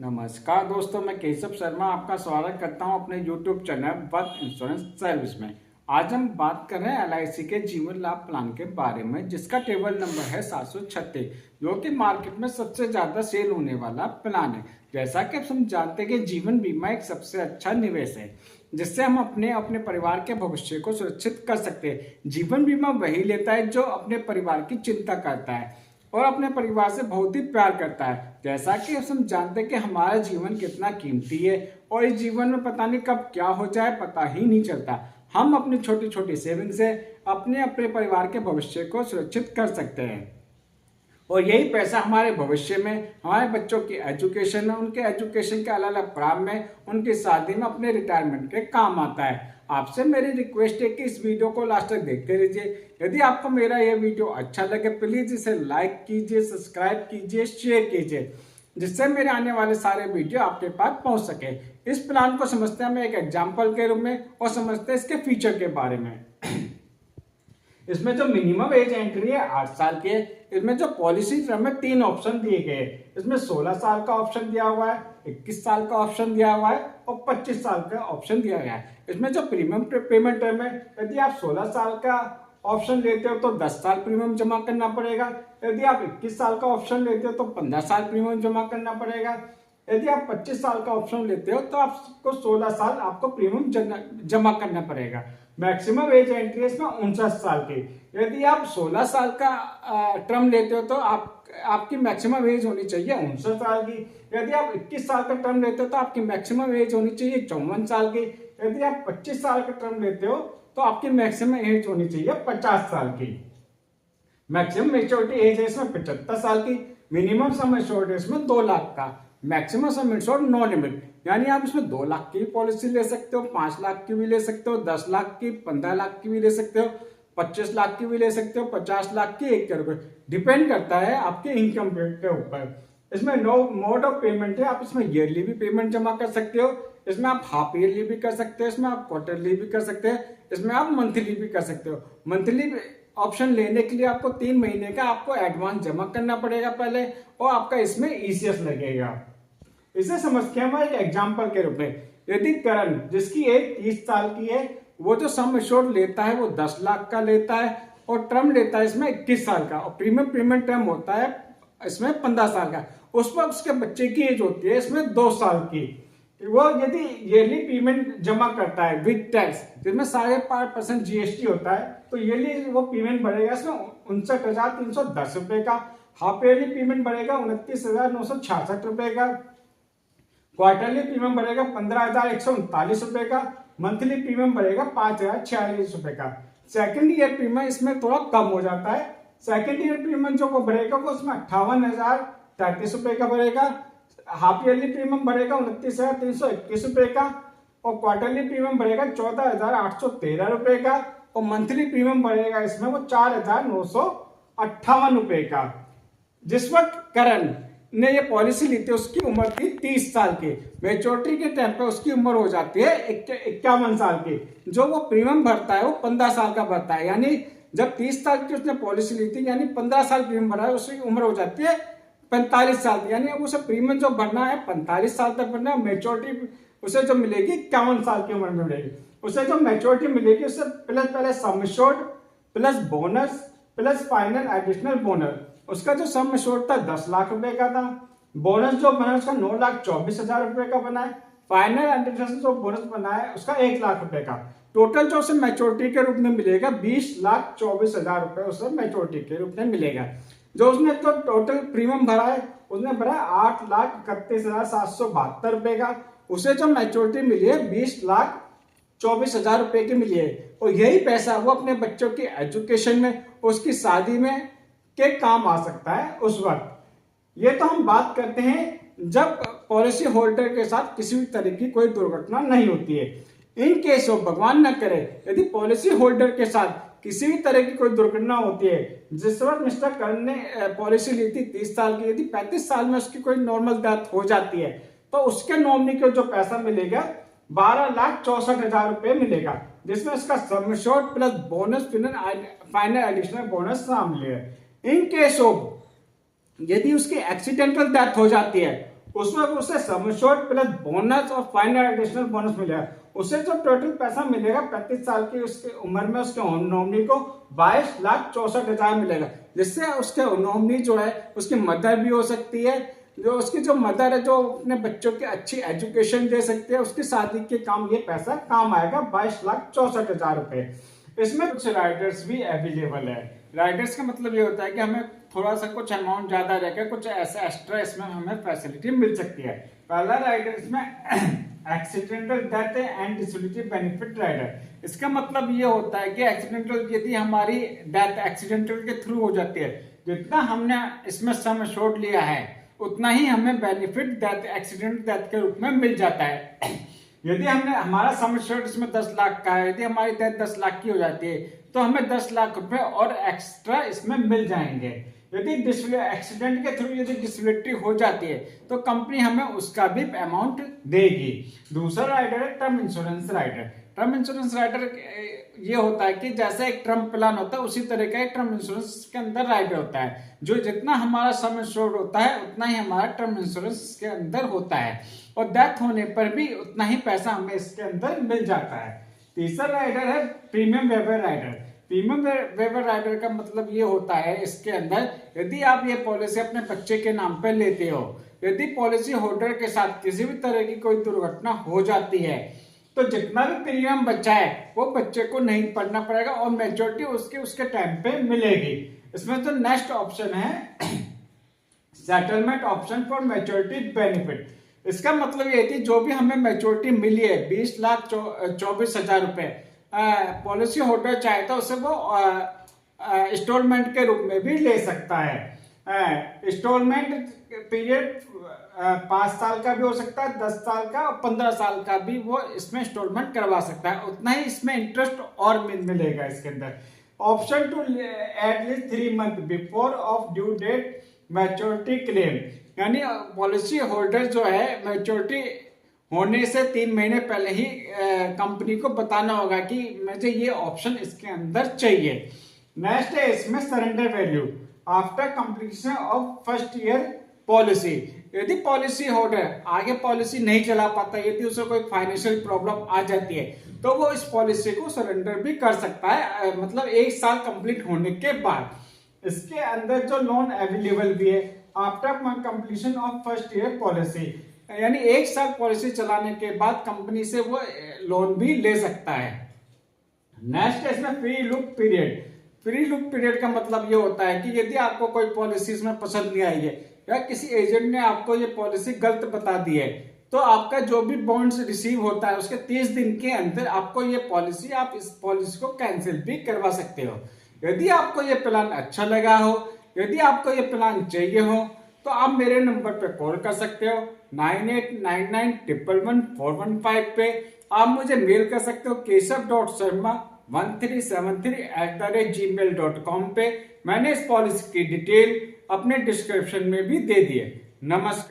नमस्कार दोस्तों, मैं केशव शर्मा आपका स्वागत करता हूं अपने YouTube channel work insurance service में। आज हम बात कर रहे हैं LIC के जीवन लाभ प्लान के बारे में, जिसका टेबल नंबर है 736, जो कि मार्केट में सबसे ज्यादा सेल होने वाला प्लान है। जैसा कि हम जानते हैं कि जीवन बीमा एक सबसे अच्छा निवेश है, जिससे हम अपने परिवार के भविष्य को सुरक्षित कर सकते हैं। जीवन बीमा वही लेता है जो अपने परिवार की चिंता करता है और अपने परिवार से बहुत ही प्यार करता है। जैसा कि हम जानते हैं कि हमारा जीवन कितना कीमती है और इस जीवन में पता नहीं कब क्या हो जाए, पता ही नहीं चलता। हम अपनी छोटी छोटी सेविंग से अपने परिवार के भविष्य को सुरक्षित कर सकते हैं और यही पैसा हमारे भविष्य में हमारे बच्चों की एजुकेशन में, उनके एजुकेशन के अलग अलग प्रोग्राम में, उनकी शादी में, अपने रिटायरमेंट के काम आता है। आपसे मेरी रिक्वेस्ट है कि इस वीडियो को लास्ट तक देखते रहिए। यदि आपको मेरा यह वीडियो अच्छा लगे प्लीज इसे लाइक कीजिए, सब्सक्राइब कीजिए, शेयर कीजिए, जिससे मेरे आने वाले सारे वीडियो आपके पास पहुंच सके। इस प्लान को समझते हैं हम एक एग्जाम्पल के रूप में और समझते हैं इसके फीचर के बारे में। इसमें जो मिनिमम एज एंट्री है 8 साल की है। इसमें जो पॉलिसी टर्म में 3 ऑप्शन दिए गए। इसमें 16 साल का ऑप्शन दिया हुआ है, 21 साल का ऑप्शन दिया हुआ है और 25 साल का ऑप्शन दिया गया है। इसमें जो प्रीमियम पेमेंट टर्म है, यदि आप 16 साल का ऑप्शन लेते हो तो 10 साल प्रीमियम जमा करना पड़ेगा। यदि आप 21 साल का ऑप्शन लेते हो तो 15 साल प्रीमियम जमा करना पड़ेगा। यदि आप 25 साल का ऑप्शन लेते हो तो आपको 16 साल आपको प्रीमियम जमा करना पड़ेगा। मैक्सिमम एज एंट्री इसमें 59 साल की। यदि आप 16 साल का टर्म लेते हो तो आपकी मैक्सिमम एज होनी चाहिए 59 साल की। यदि आप 21 साल का टर्म लेते हो तो आपकी मैक्सिमम एज होनी चाहिए 54 साल की। यदि आप 25 साल का टर्म लेते हो तो आपकी मैक्सिमम एज होनी चाहिए 50 साल की। मैक्सिमम मेच्योरिटी एज है इसमें 75 साल की। मिनिमम सम एश्योर्ड है इसमें 2 लाख का। Maximum sum assured no limit, यानी आप इसमें 2 लाख की भी पॉलिसी ले सकते हो, 5 लाख की भी ले सकते हो, 10 लाख की, 15 लाख की भी ले सकते हो, 25 लाख की भी ले सकते हो, 50 लाख की, 1 करोड़। डिपेंड करता है आपके इनकम के ऊपर। इसमें नो मोड ऑफ पेमेंट है, आप इसमें ईयरली भी पेमेंट जमा कर सकते हो, इसमें आप हाफ ईयरली भी कर सकते हो, इसमें आप क्वार्टरली भी कर सकते हैं, इसमें आप मंथली भी कर सकते हो। मंथली ऑप्शन लेने के लिए आपको 3 महीने का आपको एडवांस जमा करना पड़ेगा पहले और आपका इसमें ECS लगेगा। इसे समझते हैं हम एक एग्जाम्पल के रूप में। यदि करण जिसकी एज 30 साल की है, वो जो सम एश्योर्ड लेता है वो 10 लाख का लेता है और टर्म लेता है इसमें 21 साल का और प्रीमियम पेमेंट टर्म होता है इसमें 15 साल का। उस वक्त उसके बच्चे की एज होती है इसमें 2 साल की। वो यदि ईयरली पेमेंट जमा करता है विद टैक्स, जिसमें 5.5% GST होता है, तो ईयरली वो पेमेंट बढ़ेगा इसमें 59,310 रुपए का। हाफ ईयरली पेमेंट बढ़ेगा 29,966 रुपए का। क्वार्टरली प्रीमियम बढ़ेगा 15,139 रुपए का। मंथली प्रीमियम बढ़ेगा 5,046 रुपए का। सेकंड ईयर प्रीमियम इसमें थोड़ा कम हो जाता है। सेकंड ईयर प्रीमियम जो वो बढ़ेगा वो इसमें 58,033 रुपए का बढ़ेगा। हाफ ईयरली प्रीमियम बढ़ेगा 29,321 रुपए का और क्वार्टरली प्रीमियम बढ़ेगा 14,813 रुपए का और मंथली प्रीमियम बढ़ेगा इसमें वो 4,958 रुपए का। जिस वक्त करण ने ये पॉलिसी ली थी उसकी उम्र थी 30 साल की। मेच्योरिटी के टाइम पे उसकी उम्र हो जाती है 51 साल की। जो वो प्रीमियम भरता है वो 15 साल का भरता है, यानी जब 30 साल की उसने पॉलिसी ली थी यानी 15 साल प्रीमियम भरा है, उसकी उम्र हो जाती है 45 साल की। यानी अब उसे प्रीमियम जो भरना है 45 साल तक भरना है। मेच्योरिटी उसे जो मिलेगी 51 साल की उम्र में मिलेगी। उसे जो मेच्योरिटी मिलेगी उससे प्लस पहले sum assured plus bonus plus final additional bonus. उसका जो सम एश्योर्ड था 10 लाख रुपए का था। बोनस जो बना उसका 9,24,000 रुपए का बना है। फाइनल एडिशनल जो बोनस बना है उसका 1 लाख रुपए का। टोटल जो उसे मैच्योरिटी के रूप में मिलेगा 20,24,000 रुपए उसे मैच्योरिटी के रूप में मिलेगा। जो उसने तो टोटल प्रीमियम भरा है उसने भरा 8,31,772 रुपए का। उसे जो मैच्योरिटी मिली है 20,24,000 रुपए की मिली है और यही पैसा वो अपने बच्चों की एजुकेशन में, उसकी शादी में के काम आ सकता है उस वक्त। ये तो हम बात करते हैं जब पॉलिसी होल्डर के साथ किसी भी तरह की कोई दुर्घटना नहीं होती है। इन केस ऑफ भगवान न करे यदि पॉलिसी होल्डर के साथ किसी भी तरह की कोई दुर्घटना होती है, जिस वक्त मिस्टर करण ने पॉलिसी ली थी 30 साल की, यदि 35 साल में उसकी कोई नॉर्मल डेथ हो जाती है तो उसके नॉमिनी को जो पैसा मिलेगा 12,64,000 रुपए मिलेगा, जिसमें उसका sum assured plus bonus final additional bonus शामिल है। इन केस ऑफ यदि उसकी एक्सीडेंटल डेथ हो जाती है उसमें उसे सम एश्योर्ड प्लस बोनस और फाइनल एडिशनल बोनस मिलेगा। उसे जो टोटल पैसा मिलेगा 35 साल की उसकी उम्र में उसके नॉमिनी को 22,64,000 मिलेगा, जिससे उसके नॉमिनी जो है उसकी मदर भी हो सकती है, जो उसकी जो मदर है जो अपने बच्चों की अच्छी एजुकेशन दे सकती है, उसकी शादी के काम ये पैसा काम आएगा 22,64,000 रुपए। इसमें कुछ राइडर्स भी अवेलेबल है। राइडर्स का मतलब ये होता है कि हमें थोड़ा सा कुछ अमाउंट ज्यादा रहकर कुछ ऐसा एक्स्ट्रा इसमें हमें फैसिलिटी मिल सकती है। पहला राइडर इसमें accidental death and disability benefit rider. इसका मतलब ये होता है कि एक्सीडेंटल यदि हमारी डेथ एक्सीडेंटल के थ्रू हो जाती है, जितना हमने इसमें सम एश्योर्ड लिया है उतना ही हमें बेनिफिट डेथ एक्सीडेंट डेथ के रूप में मिल जाता है। यदि हमने हमारा सम एश्योर्ड इसमें 10 लाख का है, यदि हमारी डेथ 10 लाख की हो जाती है तो हमें 10 लाख रुपए और एक्स्ट्रा इसमें मिल जाएंगे। यदि एक्सीडेंट के थ्रू यदि डिसेबिलिटी हो जाती है तो कंपनी हमें उसका भी अमाउंट देगी। दूसरा राइडर है term insurance rider. Term insurance rider ये होता है कि जैसे एक टर्म प्लान होता है उसी तरह का एक टर्म इंश्योरेंस के अंदर राइडर होता है, जो जितना हमारा सम एश्योर्ड होता है उतना ही हमारा टर्म इंश्योरेंस के अंदर होता है, और डेथ होने पर भी उतना ही पैसा हमें इसके अंदर मिल जाता है। तीसरा राइडर है premium waiver rider. Premium waiver rider का मतलब ये होता है इसके अंदर यदि आप ये पॉलिसी अपने बच्चे के नाम पे लेते हो, यदि पॉलिसी होल्डर के साथ किसी भी तरह की कोई दुर्घटना हो जाती है तो जितना भी प्रीमियम बचा है वो बच्चे को नहीं भरना पड़ेगा और मेजोरिटी उसके टाइम पे मिलेगी। इसमें जो नेक्स्ट ऑप्शन है settlement option for maturity benefit. इसका मतलब ये थी जो भी हमें मैच्योरिटी मिली है 20,24,000 रुपए, पॉलिसी होल्डर चाहे तो उसे वो इंस्टॉलमेंट के रूप में भी ले सकता है। इंस्टॉलमेंट पीरियड 5 साल का भी हो सकता है, 10 साल का और 15 साल का भी वो इसमें इंस्टॉलमेंट करवा सकता है, उतना ही इसमें इंटरेस्ट और मिलेगा इसके अंदर। Option to at least 3 month before of due date maturity claim, यानी पॉलिसी होल्डर जो है मैच्योरिटी होने से 3 महीने पहले ही कंपनी को बताना होगा कि मुझे ये ऑप्शन इसके अंदर चाहिए। नेक्स्ट है इसमें surrender value after completion of first year policy. यदि पॉलिसी होल्डर आगे पॉलिसी नहीं चला पाता, यदि उसे कोई फाइनेंशियल प्रॉब्लम आ जाती है तो वो इस पॉलिसी को सरेंडर भी कर सकता है, मतलब 1 साल कंप्लीट होने के बाद। इसके अंदर जो लोन अवेलेबल भी है after completion of first year policy, यानी 1 साल पॉलिसी चलाने के बाद कंपनी से वो लोन भी ले सकता है। नेक्स्ट है इसमें free look period. Free look period का मतलब ये होता है कि यदि आपको कोई पॉलिसी इसमें पसंद नहीं आई है या किसी एजेंट ने आपको ये पॉलिसी गलत बता दी है तो आपका जो भी बॉन्ड्स रिसीव होता है उसके 30 दिन के अंदर आपको ये पॉलिसी, आप इस पॉलिसी को कैंसिल भी करवा सकते हो। यदि आपको ये प्लान अच्छा लगा हो, यदि आपको ये प्लान चाहिए हो तो आप मेरे नंबर पे कॉल कर सकते हो 9899111415 पे। आप मुझे मेल कर सकते हो keshav.sharma1373@gmail.com पे। मैंने इस पॉलिसी की डिटेल अपने डिस्क्रिप्शन में भी दे दी है। नमस्कार।